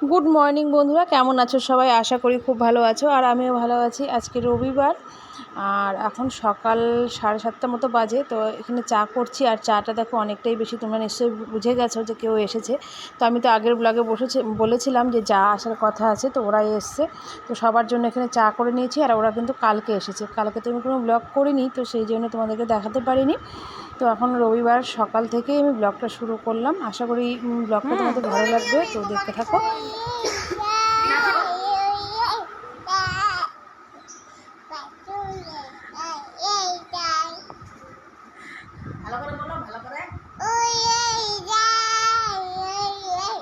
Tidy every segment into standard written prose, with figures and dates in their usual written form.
Good morning বন্ধুরা, কেমন আছো সবাই? আশা করি খুব ভালো আছো, আর আমিও ভালো আছি। আজকে রবিবার, আর এখন সকাল 7:30 মতো বাজে। তো এখানে চা করছি, আর চাটা দেখো অনেকটাই বেশি। তোমরা নিশ্চয়ই বুঝে গেছো যে কেউ এসেছে। তো আমি তো আগের ব্লগে বলেছিলাম যে যা আসার কথা আছে, তো ওরাই এসছে। তো সবার জন্য এখানে চা করে নিয়েছি, আর ওরা কিন্তু কালকে এসেছে। কালকে তো আমি কোনো ব্লগ করিনি, তো সেই জন্য তোমাদেরকে দেখাতে পারিনি। তো এখন রবিবার সকাল থেকেই আমি ব্লগটা শুরু করলাম। আশা করি ব্লগটা তোমাদের ভালো লাগবে, তো দেখতে থাকো।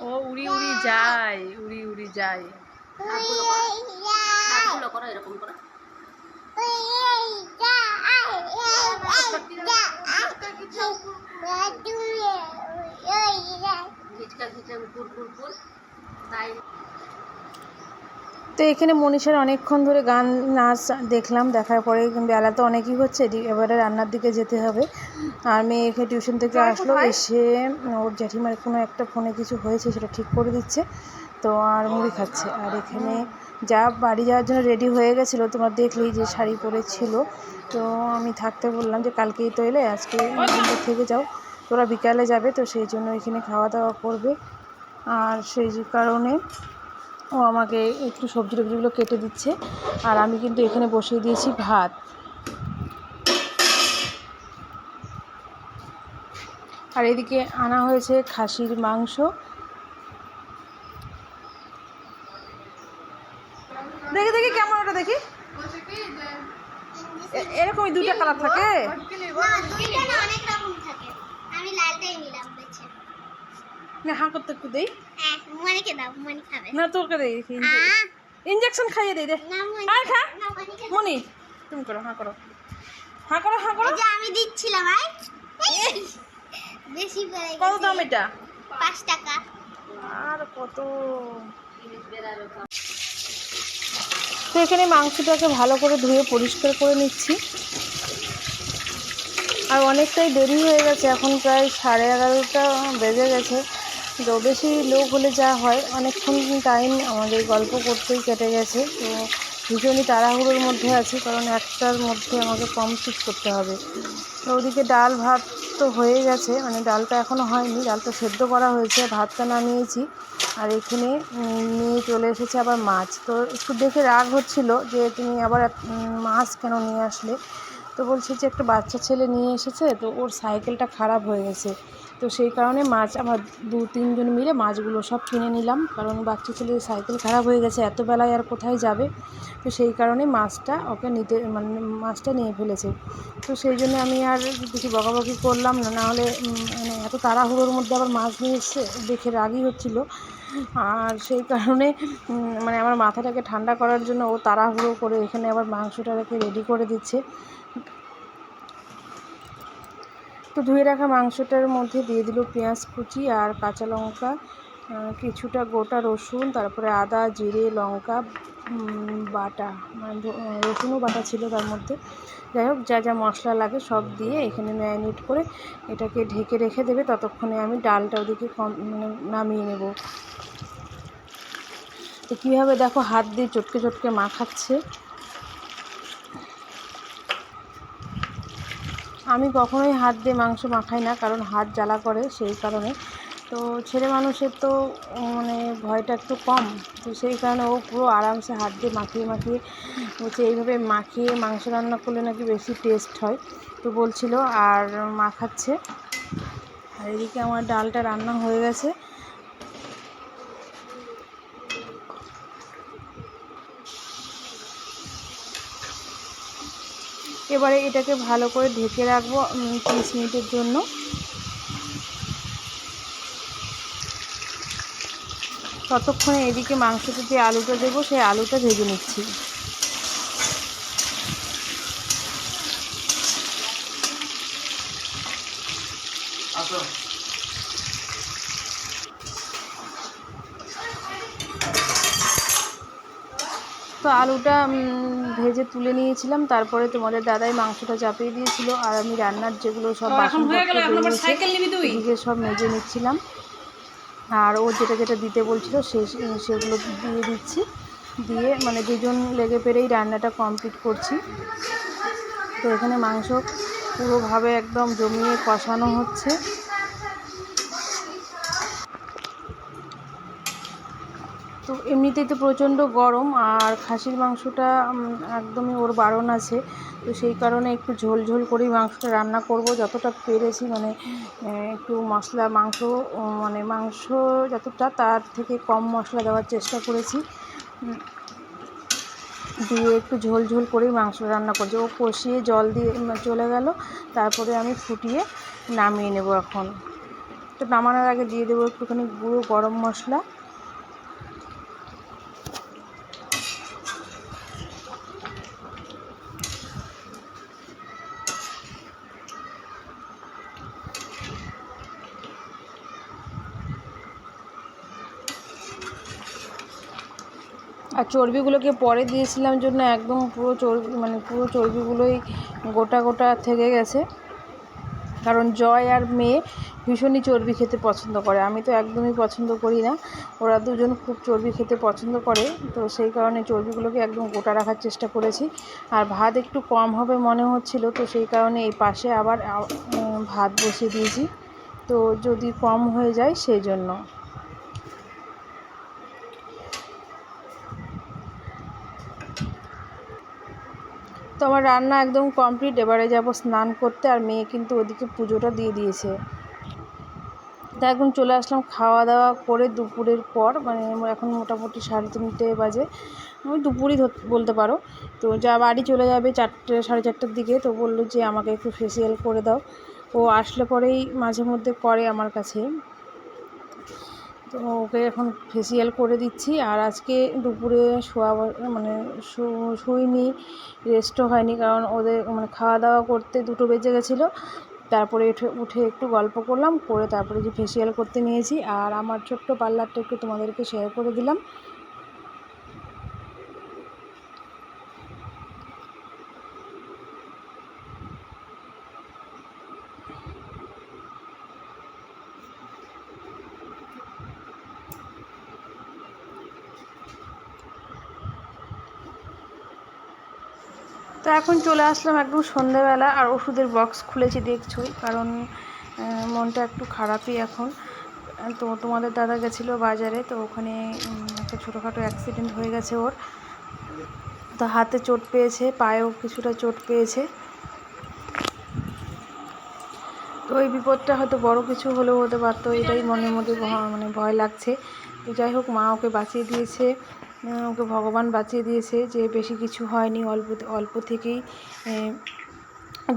ও উড়ি উড়ি যায়, উড়ি উড়ি যায়। তো এখানে মনীষার অনেকক্ষণ ধরে গান নাচ দেখলাম। দেখার পরে বেলা তো অনেকই হচ্ছে, এবারে রান্নার দিকে যেতে হবে। আর মেয়ে এখানে টিউশন থেকে আসলো, এসে ওর জেঠিমার কোনো একটা ফোনে কিছু হয়েছে, সেটা ঠিক করে দিচ্ছে। তো আর মুড়ি খাচ্ছে। আর এখানে যা বাড়ি যাওয়ার জন্য রেডি হয়ে গেছিলো, তোমরা দেখলেই যে শাড়ি পরেছিল। তো আমি থাকতে বললাম যে কালকেই তো এলে, আজকে থেকে যাও। তোরা বিকালে যাবে, তো সেই জন্য এখানে খাওয়া দাওয়া করবে। আর সেই কারণে ও আমাকে একটু সবজি টবজিগুলো কেটে দিচ্ছে। আর আমি কিন্তু এখানে বসিয়ে দিয়েছি ভাত। আর এদিকে আনা হয়েছে খাসির মাংস। দেখি দেখি কেমন, ওটা দেখি। এরকমই দুইটা কালার থাকে। না হা করতে একটু দেই, না তোকে দেই, ইঞ্জেকশন খাইয়ে দেই দে। আর খা মনি, তুমি করো, হা করো, হা করো, হা করো। আমি দিচ্ছিলাম। বেশি কত দাম এটা? 5 টাকা। আর কত? তো এখানে মাংসটাকে ভালো করে ধুয়ে পরিষ্কার করে নিচ্ছি। আর অনেকটাই দেরি হয়ে গেছে, এখন প্রায় 11:30 বেজে গেছে। তো বেশি লোক হলে যা হয়, অনেকক্ষণ টাইম আমাদের গল্প করতেই কেটে গেছে। তো ভীষণই তাড়াহুড়োর মধ্যে আছি, কারণ 1টার মধ্যে আমাকে কমপ্লিট করতে হবে। তো ওদিকে ডাল ভাত তো হয়ে গেছে, মানে ডালটা এখনও হয়নি, ডালটা সেদ্ধ করা হয়েছে, ভাতটা নামিয়েছি। আর এখানে নিয়ে চলে এসেছে আবার মাছ। তো একটু দেখে রাগ হচ্ছিল যে তুমি আবার মাছ কেন নিয়ে আসলে। তো বলছি যে একটা বাচ্চা ছেলে নিয়ে এসেছে, তো ওর সাইকেলটা খারাপ হয়ে গেছে। তো সেই কারণে মাছ আমার 2-3 জন মিলে মাছগুলো সব কিনে নিলাম, কারণ বাচ্চা ছেলের সাইকেল খারাপ হয়ে গেছে, এত বেলায় আর কোথায় যাবে। তো সেই কারণে মাছটা ওকে নিতে, মানে মাছটা নিয়ে ফেলেছে। তো সেই জন্য আমি আর কিছু বকাবকি করলাম না, নাহলে মানে এত তাড়াহুড়োর মধ্যে আবার মাছ নিয়ে এসছে দেখে রাগই হচ্ছিলো। আর সেই কারণে মানে আমার মাথাটাকে ঠান্ডা করার জন্য ও তাড়াহুড়ো করে এখানে আবার মাংসটাকে রেডি করে দিচ্ছে। তো ধুয়ে রাখা মাংসটার মধ্যে দিয়ে দিল পেঁয়াজ কুচি আর কাঁচা লঙ্কা, কিছুটা গোটা রসুন, তারপরে আদা জিরে লঙ্কা বাটা, মানে রসুনও বাটা ছিল তার মধ্যে। যাই হোক, যা যা মশলা লাগে সব দিয়ে এখানে ম্যারিনেট করে এটাকে ঢেকে রেখে দেবে। ততক্ষণে আমি ডালটা ওদিকে মানে নামিয়ে নেব। তো কীভাবে দেখো হাত দিয়ে চটকে চটকে মাখাচ্ছে। আমি কখনোই হাত দিয়ে মাংস মাখাই না, কারণ হাত জ্বালা করে, সেই কারণে। তো ছেলে মানুষের তো মানে ভয়টা একটু কম, তো সেই কারণে ও পুরো আরামসে হাত দিয়ে মাখিয়ে মাখিয়ে বলছে এইভাবে মাখিয়ে মাংস রান্না করলে নাকি বেশি টেস্ট হয়, তো বলছিল আর মাখাচ্ছে। আর এদিকে আমার ডালটা রান্না হয়ে গেছে। এবারে এটাকে ভালো করে ঢেকে রাখবো 30 মিনিটের জন্য। ততক্ষণে এদিকে মাংসতে যে আলুটা দেবো, সেই আলুটা ভেজে নিচ্ছি। তো আলুটা ভেজে তুলে নিয়েছিলাম, তারপরে তোমাদের দাদাই মাংসটা চাপিয়ে দিয়েছিল, আর আমি রান্নার যেগুলো সব বাসনপত্র বেরিয়েছে এদিকে সব মেজে নিচ্ছিলাম। আর ও যেটা যেটা দিতে বলছিল সেগুলো দিয়ে দিচ্ছি, দিয়ে মানে দুজন লেগে পেরেই রান্নাটা কমপ্লিট করছি। তো এখানে মাংস পুরোভাবে একদম জমিয়ে কষানো হচ্ছে। তো এমনিতেই তো প্রচণ্ড গরম, আর খাসির মাংসটা একদমই ওর বারণ আছে, তো সেই কারণে একটু ঝোল ঝোল করেই মাংসটা রান্না করব যতটা পেরেছি, মানে একটু মশলা মাংস যতটা তার থেকে কম মশলা দেওয়ার চেষ্টা করেছি, দিয়ে একটু ঝোল ঝোল করেই মাংস রান্না করছি। ও কষিয়ে জল দিয়ে চলে গেল, তারপরে আমি ফুটিয়ে নামিয়ে নেব। এখন তো নামানোর আগে দিয়ে দেবো একটুখানি গুঁড়ো গরম মশলা, আর চর্বিগুলোকে পরে দিয়েছিলাম জন্য একদম পুরো চর্বিগুলোই গোটা গোটা থেকে গেছে, কারণ জয় আর মেয়ে ভীষণই চর্বি খেতে পছন্দ করে, আমি তো একদমই পছন্দ করি না, ওরা দুজন খুব চর্বি খেতে পছন্দ করে, তো সেই কারণে চর্বিগুলোকে একদম গোটা রাখার চেষ্টা করেছি। আর ভাত একটু কম হবে মনে হচ্ছিল, তো সেই কারণে এই পাশে আবার ভাত বসিয়ে দিয়েছি, তো যদি কম হয়ে যায় সেই জন্য। তো আমার রান্না একদম কমপ্লিট, এবারে যাব স্নান করতে, আর মেয়ে কিন্তু ওদিকে পুজোটা দিয়ে দিয়েছে। তা এখন চলে আসলাম খাওয়া দাওয়া করে দুপুরের পর, মানে এখন মোটামুটি 3:30 বাজে, ওই দুপুরই বলতে পারো। তো যা বাড়ি চলে যাবে 4টে 4:30টার দিকে, তো বললো যে আমাকে একটু ফেসিয়াল করে দাও। ও আসলে পরেই মাঝে মধ্যে করে আমার কাছে, তো ওকে এখন ফেসিয়াল করে দিচ্ছি। আর আজকে দুপুরে শুইনি, রেস্টও হয়নি, কারণ ওদের মানে খাওয়া দাওয়া করতে 2টো বেজে গেছিলো। তারপরে উঠে একটু গল্প করলাম, করে তারপরে যে ফেসিয়াল করতে নিয়েছি। আর আমার ছোট্ট পার্লারটা একটু তোমাদেরকে শেয়ার করে দিলাম। তো এখন চলে আসলাম একদম সন্ধ্যেবেলা, আর ওষুধের বক্স খুলেছি দেখছোই, কারণ মনটা একটু খারাপই এখন। তো তোমাদের দাদা গেছিলো বাজারে, তো ওখানে একটা ছোটোখাটো অ্যাক্সিডেন্ট হয়ে গেছে ওর, তো হাতে চোট পেয়েছে, পায়েও কিছুটা চোট পেয়েছে। তো এই বিপদটা হয়তো বড় কিছু হলেও হতে পারতো, এটাই মনের মধ্যে ভয় লাগছে। তো যাই হোক, মা ওকে বাঁচিয়ে দিয়েছে, ওকে ভগবান বাঁচিয়ে দিয়েছে, যে বেশি কিছু হয়নি, অল্প থেকেই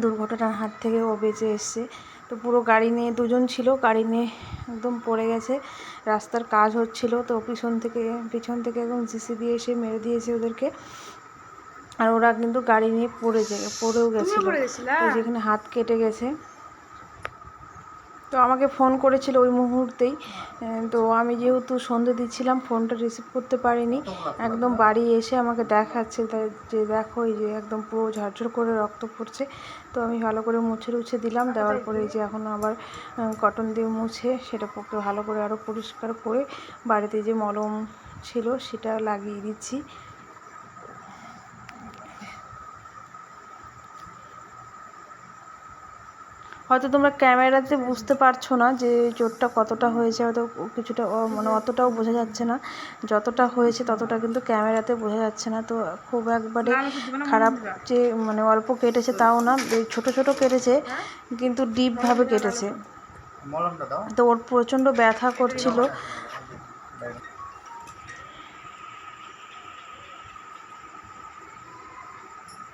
দুর্ঘটনার হাত থেকে ও বেঁচে এসছে। তো পুরো গাড়ি নিয়ে দুজন ছিল, গাড়ি নিয়ে একদম পড়ে গেছে, রাস্তার কাজ হচ্ছিল, তো পিছন থেকে একদম জিসিবি এসে মেরে দিয়েছে ওদেরকে। আর ওরা কিন্তু গাড়ি নিয়ে পড়েও গেছিলো, তো যেখানে হাত কেটে গেছে। তো আমাকে ফোন করেছিল ওই মুহূর্তেই, তো আমি যেহেতু সন্ধে দিচ্ছিলাম ফোনটা রিসিভ করতে পারিনি। একদম বাড়ি এসে আমাকে দেখাচ্ছে যে দেখো, এই যে একদম পুরো ঝরঝর করে রক্ত পড়ছে। তো আমি ভালো করে মুছে দিলাম, দেওয়ার পরে যে এখন আবার কটন দিয়ে মুছে সেটা ভালো করে আরও পরিষ্কার করে বাড়িতে যে মলম ছিল সেটা লাগিয়ে দিচ্ছি। হয়তো তোমরা ক্যামেরাতে বুঝতে পারছো না যে চোটটা কতটা হয়েছে, হয়তো কিছুটা মানে অতটাও বোঝা যাচ্ছে না, যতটা হয়েছে ততটা কিন্তু ক্যামেরাতে বোঝা যাচ্ছে না। তো খুব একবারে খারাপ যে মানে অল্প কেটেছে তাও না, ছোট ছোট কেটেছে, কিন্তু ডিপভাবে কেটেছে। তো ওর প্রচণ্ড ব্যথা করছিল।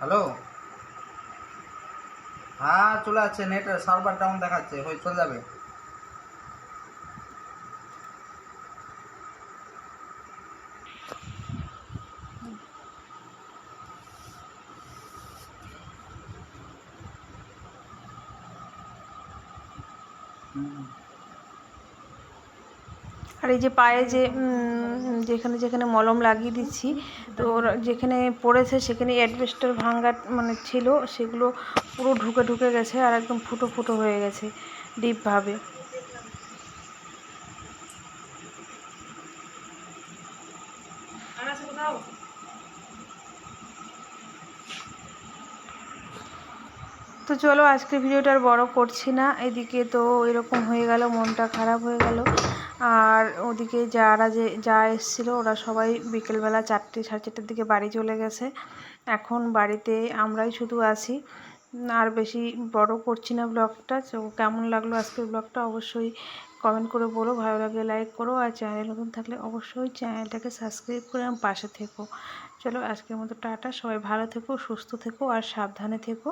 হ্যালো, হ্যাঁ চলে যাচ্ছে, নেট সার্ভার ডাউন দেখাচ্ছে, চলে যাবে। আর এই যে পায়ে যে যেখানে যেখানে মলম লাগিয়ে দিচ্ছি, তো ওরা যেখানে পড়েছে সেখানে অ্যাডভেস্টার ভাঙা মানে ছিল, সেগুলো পুরো ঢুকে গেছে, আর একদম ফুটো ফুটো হয়ে গেছে ডিপভাবে। তো চলো আজকে ভিডিওটা আর বড় করছি না। এদিকে তো এরকম হয়ে গেল, মনটা খারাপ হয়ে গেল। আর ওদিকে যা এসেছিলো ওরা সবাই বিকেলবেলা 4টে সাড়ে 4টের দিকে বাড়ি চলে গেছে। এখন বাড়িতে আমরাই শুধু আছি। আর বেশি বড় করছি না ব্লগটা। তো কেমন লাগলো আজকের ব্লগটা অবশ্যই কমেন্ট করে বলো, ভালো লাগলে লাইক করো, আর চ্যানেল নতুন থাকলে অবশ্যই চ্যানেলটাকে সাবস্ক্রাইব করে আমার পাশে থেকো। চলো আজকের মতো টাটা, সবাই ভালো থেকো, সুস্থ থেকো আর সাবধানে থেকো।